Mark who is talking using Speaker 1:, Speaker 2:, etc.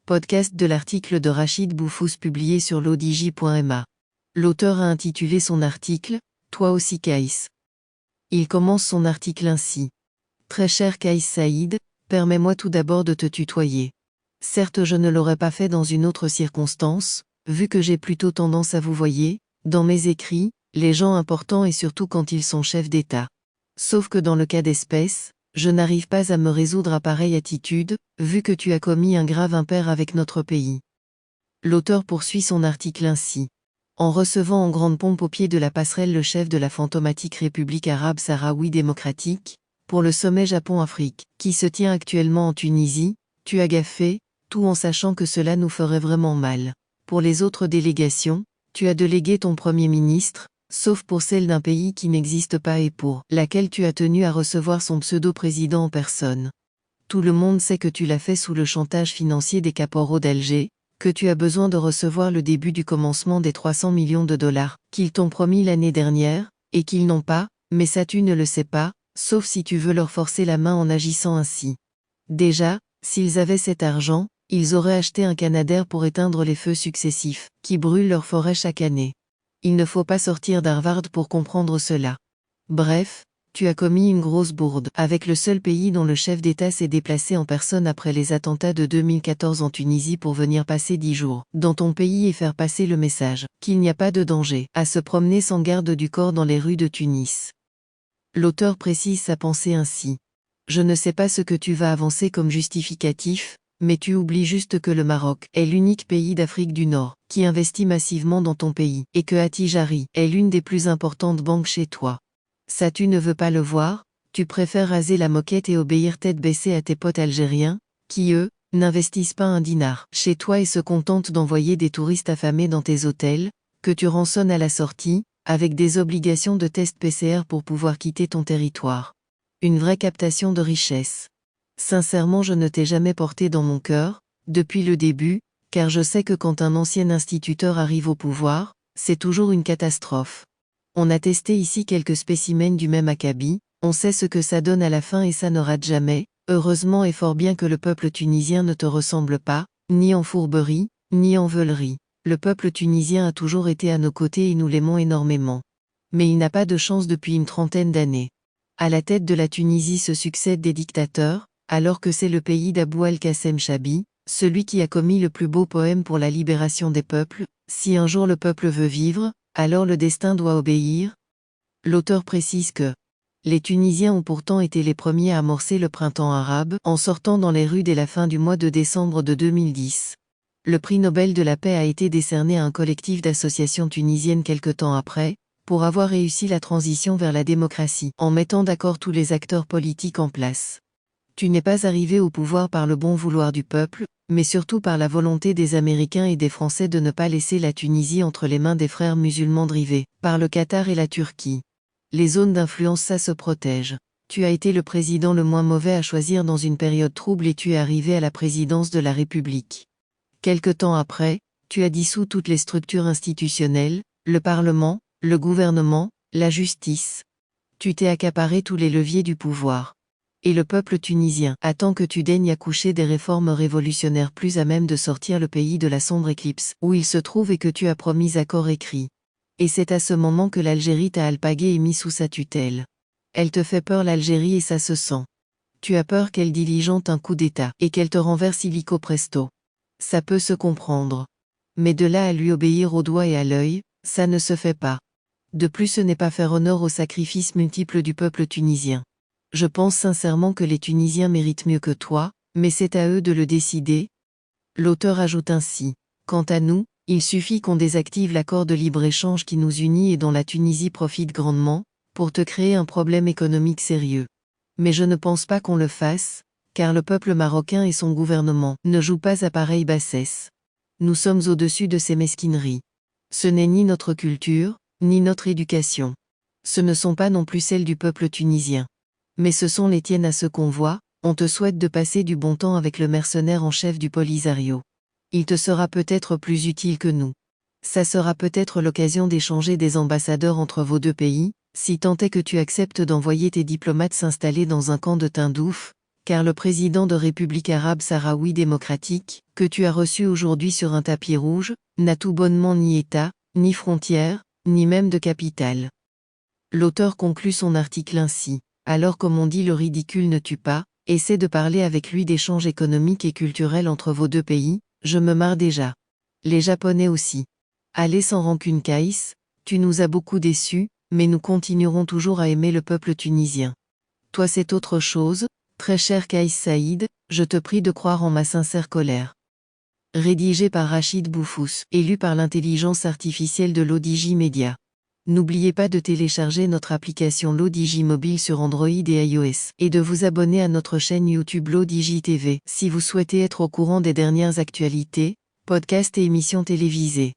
Speaker 1: Podcast de l'article de Rachid Boufous publié sur l'odj.ma. L'auteur a intitulé son article « Toi aussi Kaïs ». Il commence son article ainsi. Très cher Kaïs Saïd, permets-moi tout d'abord de te tutoyer. Certes, je ne l'aurais pas fait dans une autre circonstance, vu que j'ai plutôt tendance à vouvoyer, dans mes écrits, les gens importants et surtout quand ils sont chefs d'État. Sauf que dans le cas d'espèce, je n'arrive pas à me résoudre à pareille attitude, vu que tu as commis un grave impair avec notre pays. L'auteur poursuit son article ainsi. En recevant en grande pompe au pied de la passerelle le chef de la fantomatique République arabe sahraoui démocratique, pour le sommet Japon-Afrique, qui se tient actuellement en Tunisie, tu as gaffé, tout en sachant que cela nous ferait vraiment mal. Pour les autres délégations, tu as délégué ton Premier ministre, sauf pour celle d'un pays qui n'existe pas et pour laquelle tu as tenu à recevoir son pseudo-président en personne. Tout le monde sait que tu l'as fait sous le chantage financier des caporaux d'Alger, que tu as besoin de recevoir le début du commencement des 300 millions de dollars qu'ils t'ont promis l'année dernière, et qu'ils n'ont pas, mais ça tu ne le sais pas, sauf si tu veux leur forcer la main en agissant ainsi. Déjà, s'ils avaient cet argent, ils auraient acheté un Canadair pour éteindre les feux successifs, qui brûlent leurs forêts chaque année. Il ne faut pas sortir d'Harvard pour comprendre cela. Bref, tu as commis une grosse bourde avec le seul pays dont le chef d'État s'est déplacé en personne après les attentats de 2014 en Tunisie pour venir passer 10 jours dans ton pays et faire passer le message qu'il n'y a pas de danger à se promener sans garde du corps dans les rues de Tunis. L'auteur précise sa pensée ainsi. Je ne sais pas ce que tu vas avancer comme justificatif, mais tu oublies juste que le Maroc est l'unique pays d'Afrique du Nord qui investit massivement dans ton pays et que Attijari est l'une des plus importantes banques chez toi. Ça tu ne veux pas le voir, tu préfères raser la moquette et obéir tête baissée à tes potes algériens, qui eux, n'investissent pas un dinar chez toi et se contentent d'envoyer des touristes affamés dans tes hôtels, que tu rançonnes à la sortie, avec des obligations de test PCR pour pouvoir quitter ton territoire. Une vraie captation de richesse. Sincèrement, je ne t'ai jamais porté dans mon cœur, depuis le début, car je sais que quand un ancien instituteur arrive au pouvoir, c'est toujours une catastrophe. On a testé ici quelques spécimens du même acabit, on sait ce que ça donne à la fin et ça ne rate jamais, heureusement et fort bien que le peuple tunisien ne te ressemble pas, ni en fourberie, ni en veulerie. Le peuple tunisien a toujours été à nos côtés et nous l'aimons énormément. Mais il n'a pas de chance depuis une trentaine d'années. À la tête de la Tunisie se succèdent des dictateurs, alors que c'est le pays d'Abou al-Qassem Chabi, celui qui a commis le plus beau poème pour la libération des peuples. Si un jour le peuple veut vivre, alors le destin doit obéir. L'auteur précise que les Tunisiens ont pourtant été les premiers à amorcer le printemps arabe en sortant dans les rues dès la fin du mois de décembre de 2010. Le prix Nobel de la paix a été décerné à un collectif d'associations tunisiennes quelque temps après, pour avoir réussi la transition vers la démocratie en mettant d'accord tous les acteurs politiques en place. Tu n'es pas arrivé au pouvoir par le bon vouloir du peuple, mais surtout par la volonté des Américains et des Français de ne pas laisser la Tunisie entre les mains des frères musulmans drivés par le Qatar et la Turquie. Les zones d'influence, ça se protège. Tu as été le président le moins mauvais à choisir dans une période trouble et tu es arrivé à la présidence de la République. Quelque temps après, tu as dissous toutes les structures institutionnelles, le Parlement, le gouvernement, la justice. Tu t'es accaparé tous les leviers du pouvoir. Et le peuple tunisien attend que tu daignes accoucher des réformes révolutionnaires plus à même de sortir le pays de la sombre éclipse où il se trouve et que tu as promis à corps écrit. Et c'est à ce moment que l'Algérie t'a alpagué et mis sous sa tutelle. Elle te fait peur l'Algérie et ça se sent. Tu as peur qu'elle diligente un coup d'État et qu'elle te renverse illico presto. Ça peut se comprendre. Mais de là à lui obéir au doigt et à l'œil, ça ne se fait pas. De plus, ce n'est pas faire honneur aux sacrifices multiples du peuple tunisien. Je pense sincèrement que les Tunisiens méritent mieux que toi, mais c'est à eux de le décider. L'auteur ajoute ainsi. Quant à nous, il suffit qu'on désactive l'accord de libre-échange qui nous unit et dont la Tunisie profite grandement, pour te créer un problème économique sérieux. Mais je ne pense pas qu'on le fasse, car le peuple marocain et son gouvernement ne jouent pas à pareille bassesse. Nous sommes au-dessus de ces mesquineries. Ce n'est ni notre culture, ni notre éducation. Ce ne sont pas non plus celles du peuple tunisien. Mais ce sont les tiennes à ce qu'on voit, on te souhaite de passer du bon temps avec le mercenaire en chef du Polisario. Il te sera peut-être plus utile que nous. Ça sera peut-être l'occasion d'échanger des ambassadeurs entre vos deux pays, si tant est que tu acceptes d'envoyer tes diplomates s'installer dans un camp de Tindouf, car le président de République arabe sahraoui démocratique, que tu as reçu aujourd'hui sur un tapis rouge, n'a tout bonnement ni État, ni frontières, ni même de capitale. L'auteur conclut son article ainsi. Alors comme on dit le ridicule ne tue pas, essaie de parler avec lui d'échanges économiques et culturels entre vos deux pays, je me marre déjà. Les Japonais aussi. Allez sans rancune Kaïs, tu nous as beaucoup déçus, mais nous continuerons toujours à aimer le peuple tunisien. Toi c'est autre chose, très cher Kaïs Saïd, je te prie de croire en ma sincère colère. Rédigé par Rachid Boufous, et lu par l'intelligence artificielle de l'ODJ Media. N'oubliez pas de télécharger notre application l'ODJ mobile sur Android et iOS, et de vous abonner à notre chaîne YouTube l'ODJ TV si vous souhaitez être au courant des dernières actualités, podcasts et émissions télévisées.